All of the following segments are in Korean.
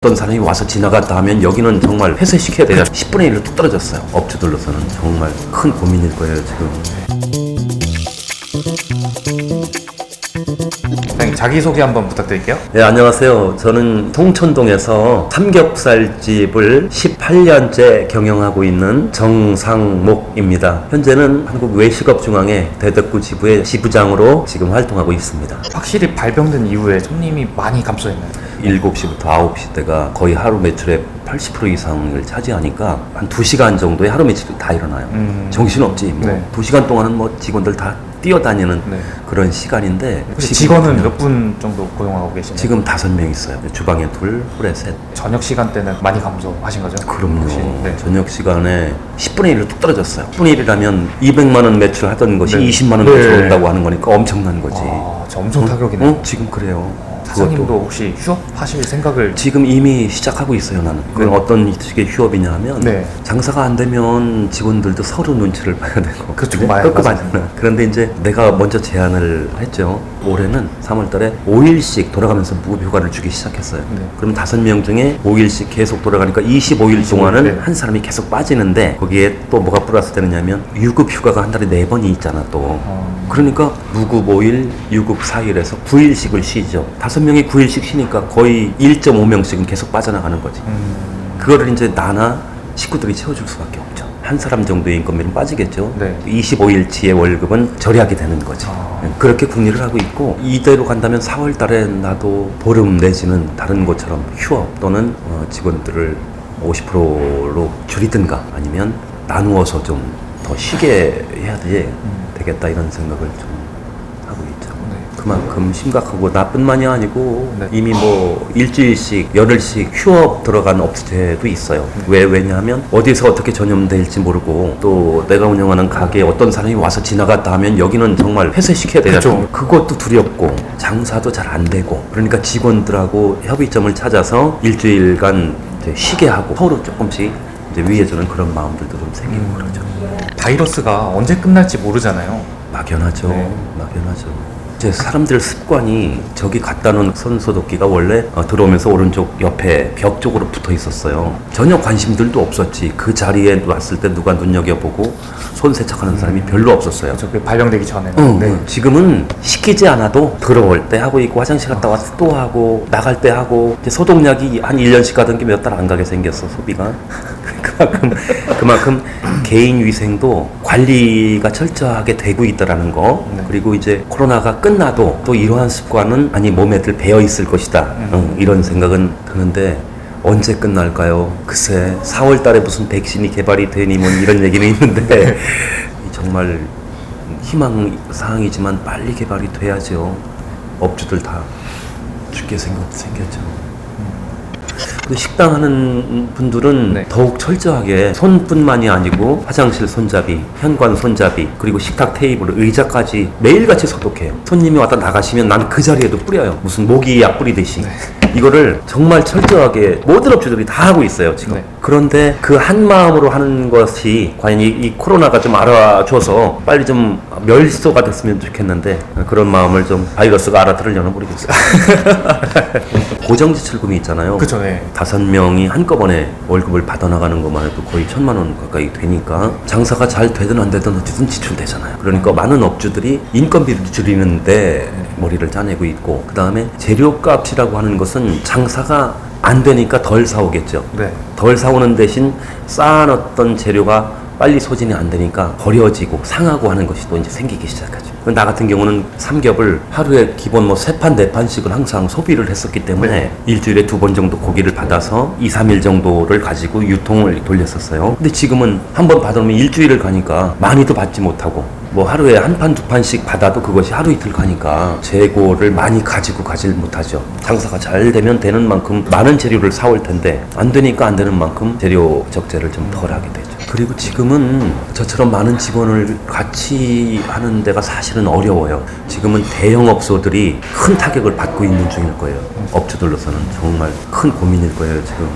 어떤 사람이 와서 지나갔다 하면 여기는 정말 폐쇄시켜야 되잖아. 10분의 1로 뚝 떨어졌어요. 업주들로서는 정말 큰 고민일 거예요 지금. 선생님 자기소개 한번 부탁드릴게요. 네, 안녕하세요. 저는 송천동에서 삼겹살집을 18년째 경영하고 있는 정상목입니다. 현재는 한국외식업중앙회 대덕구 지부의 지부장으로 지금 활동하고 있습니다. 확실히 발병된 이후에 손님이 많이 감소했나요? 7시부터 9시 때가 거의 하루 매출의 80% 이상을 차지하니까 한 2시간 정도에 하루 매출이 다 일어나요. 정신없지. 뭐 네. 2시간 동안은 뭐 직원들 다 뛰어다니는 네. 그런 시간인데 혹시 직원은 몇 분 정도 고용하고 계시나요? 지금 5명 있어요. 주방에 2, 홀에 3. 저녁 시간대는 많이 감소하신 거죠? 그럼요. 혹시? 네. 저녁 시간에 10분의 1로 뚝 떨어졌어요. 10분의 1이라면 200만 원 매출 하던 것이 네. 20만 원 네. 매출 온다고 하는 거니까 엄청난 거지. 진짜 엄청 타격이네요. 지금 그래요. 사장님도 그것도 혹시 휴업하실 생각을? 지금 이미 시작하고 있어요. 나는 그건 어떤 식의 휴업이냐 하면 네. 장사가 안 되면 직원들도 서로 눈치를 봐야 되고 그렇죠. 끄끄하잖아. 그런데 이제 내가 먼저 제안을 했죠. 올해는 3월달에 5일씩 돌아가면서 무급휴가를 주기 시작했어요. 네. 그럼 5명 중에 5일씩 계속 돌아가니까 25일 동안은 네. 한 사람이 계속 빠지는데 거기에 또 뭐가 플러스 되느냐면 유급휴가가 한 달에 4번이 있잖아 또. 그러니까 무급 5일, 유급 4일에서 9일씩을 쉬죠. 5명이 9일씩 쉬니까 거의 1.5명씩은 계속 빠져나가는 거지. 그거를 이제 나나 식구들이 채워줄 수밖에 없죠. 한 사람 정도의 인건비는 빠지겠죠. 네. 25일치의 월급은 절약이 되는 거지. 그렇게 궁리를 하고 있고 이대로 간다면 4월 달에 나도 보름 내지는 다른 곳처럼 휴업 또는 직원들을 50%로 줄이든가 아니면 나누어서 좀 더 쉬게 해야 되겠다 이런 생각을 좀 하고 있죠. 네. 그만큼 심각하고 나뿐만이 아니고 네. 이미 뭐 일주일씩 열흘씩 휴업 들어간 업체도 있어요. 왜냐하면 어디서 어떻게 전염될지 모르고 또 내가 운영하는 가게에 어떤 사람이 와서 지나갔다 하면 여기는 정말 폐쇄시켜야 되잖아요. 그것도 두렵고 장사도 잘 안 되고 그러니까 직원들하고 협의점을 찾아서 일주일간 이제 쉬게 하고 서로 조금씩 이제 위해주는 그런 마음들도 좀 생기고 그러죠. 바이러스가 언제 끝날지 모르잖아요. 막연하죠. 네. 막연하죠. 이제 사람들 습관이 저기 갖다 놓은 손소독기가 원래 들어오면서 오른쪽 옆에 벽 쪽으로 붙어 있었어요. 전혀 관심들도 없었지. 그 자리에 왔을 때 누가 눈여겨보고 손 세척하는 사람이 별로 없었어요. 그 발병되기 전에는. 네. 지금은 시키지 않아도 들어올 때 하고 있고 화장실 갔다 와서 또 하고 나갈 때 하고 이제 소독약이 한 1년씩 가던 게 몇 달 안 가게 생겼어 소비가. 그만큼 개인 위생도 관리가 철저하게 되고 있다라는 거. 네. 그리고 이제 코로나가 끝나도 또 이러한 습관은 아니 몸에들 배어 있을 것이다. 이런 생각은 드는데 언제 끝날까요? 글쎄 4월 달에 무슨 백신이 개발이 되니 뭐 이런 얘기는 있는데 정말 희망사항이지만 빨리 개발이 돼야죠. 업주들 다 죽게 생겼죠. 근데 식당 하는 분들은 네. 더욱 철저하게 손뿐만이 아니고 화장실 손잡이, 현관 손잡이, 그리고 식탁 테이블, 의자까지 매일같이 소독해요. 손님이 왔다 나가시면 난 그 자리에도 뿌려요. 무슨 모기약 뿌리듯이. 이거를 정말 철저하게 모든 업주들이 다 하고 있어요 지금. 네. 그런데 그 한 마음으로 하는 것이 과연 이 코로나가 좀 알아줘서 빨리 좀 멸소가 됐으면 좋겠는데 그런 마음을 좀 바이러스가 알아들으려나 모르겠어요. 고정지출금이 있잖아요. 그쵸, 네. 5명이 한꺼번에 월급을 받아나가는 것만 해도 거의 1,000만 원 가까이 되니까 장사가 잘 되든 안 되든 어쨌든 지출되잖아요. 그러니까 많은 업주들이 인건비를 줄이는데 머리를 짜내고 있고 그 다음에 재료값이라고 하는 것은 장사가 안 되니까 덜 사오겠죠. 네. 덜 사오는 대신 쌓아놨던 재료가 빨리 소진이 안 되니까 버려지고 상하고 하는 것이 또 이제 생기기 시작하죠. 나 같은 경우는 삼겹을 하루에 기본 뭐 3판, 4판씩을 항상 소비를 했었기 때문에 일주일에 2번 정도 고기를 받아서 2, 3일 정도를 가지고 유통을 돌렸었어요. 근데 지금은 한 번 받으면 일주일을 가니까 많이도 받지 못하고 뭐 하루에 1판, 2판씩 받아도 그것이 하루 이틀 가니까 재고를 많이 가지고 가질 못하죠. 장사가 잘 되면 되는 만큼 많은 재료를 사올 텐데 안 되니까 안 되는 만큼 재료 적재를 좀 덜 하게 되죠. 그리고 지금은 저처럼 많은 직원을 같이 하는 데가 사실은 어려워요. 지금은 대형업소들이 큰 타격을 받고 있는 중일 거예요. 업주들로서는 정말 큰 고민일 거예요 지금.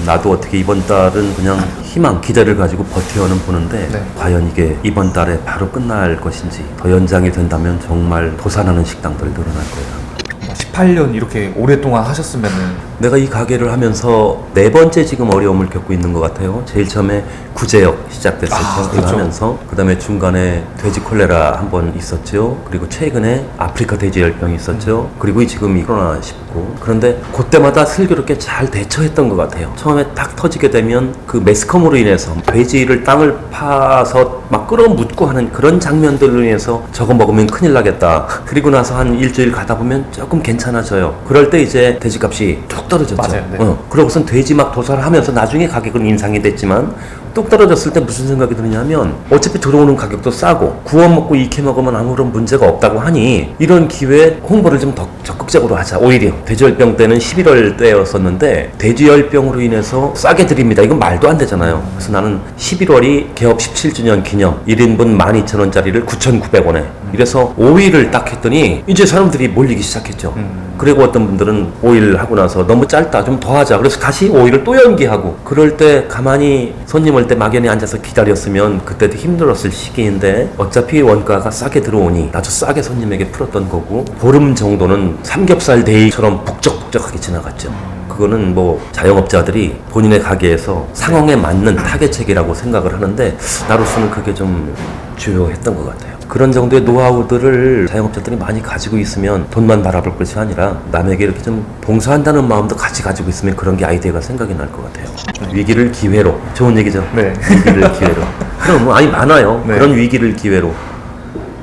나도 어떻게 이번 달은 그냥 희망, 기대를 가지고 버텨는 보는데 네. 과연 이게 이번 달에 바로 끝날 것인지 더 연장이 된다면 정말 도산하는 식당들이 늘어날 거예요. 18년 이렇게 오랫동안 하셨으면은 내가 이 가게를 하면서 네 번째 지금 어려움을 겪고 있는 것 같아요. 제일 처음에 구제역 시작됐을 때 이거 그렇죠. 하면서 그다음에 중간에 돼지 콜레라 한 번 있었죠. 그리고 최근에 아프리카 돼지열병이 있었죠. 그리고 지금 이 코로나19. 그런데 그때마다 슬기롭게 잘 대처했던 것 같아요. 처음에 딱 터지게 되면 그 매스컴으로 인해서 돼지를 땅을 파서 막 끌어묻고 하는 그런 장면들로 인해서 저거 먹으면 큰일 나겠다. 그리고 나서 한 일주일 가다 보면 조금 괜찮아져요. 그럴 때 이제 돼지값이 뚝 떨어졌죠. 맞아요. 네. 그러고선 돼지 막 도살을 하면서 나중에 가격은 인상이 됐지만 뚝 떨어졌을 때 무슨 생각이 드느냐면 어차피 들어오는 가격도 싸고 구워 먹고 익혀 먹으면 아무런 문제가 없다고 하니 이런 기회에 홍보를 좀 더 적극적으로 하자. 오히려 돼지열병 때는 11월 때였었는데 돼지열병으로 인해서 싸게 드립니다. 이건 말도 안 되잖아요. 그래서 나는 11월이 개업 17주년 기념 1인분 12,000원짜리를 9,900원에 이래서 5일을 딱 했더니 이제 사람들이 몰리기 시작했죠. 그리고 어떤 분들은 5일 하고 나서 너무 짧다 좀 더 하자 그래서 다시 5일을 또 연기하고 그럴 때 가만히 손님 올 때 막연히 앉아서 기다렸으면 그때도 힘들었을 시기인데 어차피 원가가 싸게 들어오니 나도 싸게 손님에게 풀었던 거고 보름 정도는 삼겹살 데이처럼 북적북적하게 지나갔죠. 그거는 뭐 자영업자들이 본인의 가게에서 상황에 맞는 타겟책이라고 생각을 하는데 나로서는 그게 좀 주요했던 것 같아요. 그런 정도의 노하우들을 자영업자들이 많이 가지고 있으면 돈만 바라볼 것이 아니라 남에게 이렇게 좀 봉사한다는 마음도 같이 가지고 있으면 그런 게 아이디어가 생각이 날 것 같아요. 위기를 기회로. 좋은 얘기죠? 네. 위기를 기회로. 그럼 뭐 아니 많아요. 네. 그런 위기를 기회로.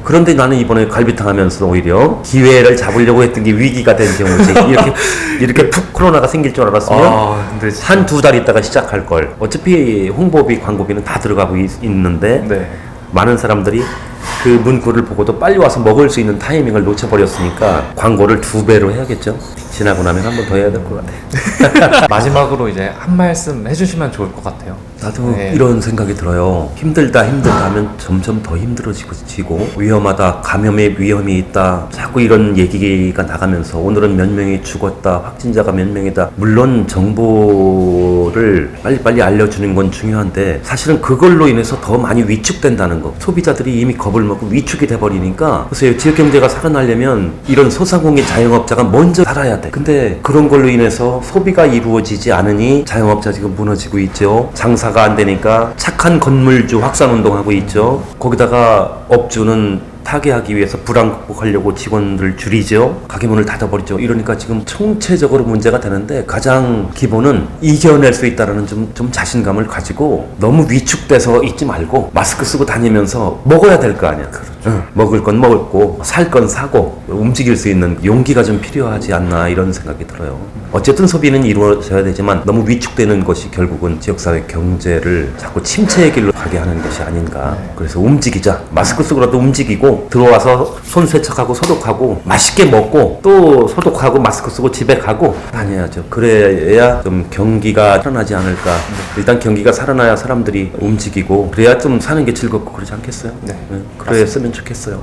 그런데 나는 이번에 갈비탕 하면서 오히려 기회를 잡으려고 했던 게 위기가 된 경우지. 이렇게 푹 코로나가 생길 줄 알았으면 근데 한 두 달 있다가 시작할 걸. 어차피 홍보비, 광고비는 다 들어가고 있는데 네. 많은 사람들이 그 문구를 보고도 빨리 와서 먹을 수 있는 타이밍을 놓쳐버렸으니까 광고를 2배로 해야겠죠. 지나고 나면 한 번 더 해야 될 것 같아요. 마지막으로 이제 한 말씀 해주시면 좋을 것 같아요. 나도 네. 이런 생각이 들어요. 힘들다 하면 점점 더 힘들어지고 위험하다, 감염의 위험이 있다, 자꾸 이런 얘기가 나가면서 오늘은 몇 명이 죽었다, 확진자가 몇 명이다. 물론 정보를 빨리빨리 알려주는 건 중요한데 사실은 그걸로 인해서 더 많이 위축된다는 거. 소비자들이 이미 겁을 먹고 위축이 돼버리니까 그래서 지역경제가 살아나려면 이런 소상공인 자영업자가 먼저 살아야 돼. 근데 그런 걸로 인해서 소비가 이루어지지 않으니 자영업자 지금 무너지고 있죠. 장사가 안 되니까 착한 건물주 확산운동하고 있죠. 거기다가 업주는 타개하기 위해서 불안 극복하려고 직원들 줄이죠. 가게 문을 닫아버리죠. 이러니까 지금 총체적으로 문제가 되는데 가장 기본은 이겨낼 수 있다는 좀 자신감을 가지고 너무 위축돼서 있지 말고 마스크 쓰고 다니면서 먹어야 될 거 아니야. 그렇죠. 먹을 건 먹고 살 건 사고 움직일 수 있는 용기가 좀 필요하지 않나 이런 생각이 들어요. 어쨌든 소비는 이루어져야 되지만 너무 위축되는 것이 결국은 지역사회 경제를 자꾸 침체의 길로 가게 하는 것이 아닌가. 그래서 움직이자. 마스크 쓰고라도 움직이고 들어와서 손 세척하고 소독하고 맛있게 먹고 또 소독하고 마스크 쓰고 집에 가고 다녀야죠. 그래야 좀 경기가 살아나지 않을까. 일단 경기가 살아나야 사람들이 움직이고 그래야 좀 사는 게 즐겁고 그러지 않겠어요? 네. 그랬으면 좋겠어요.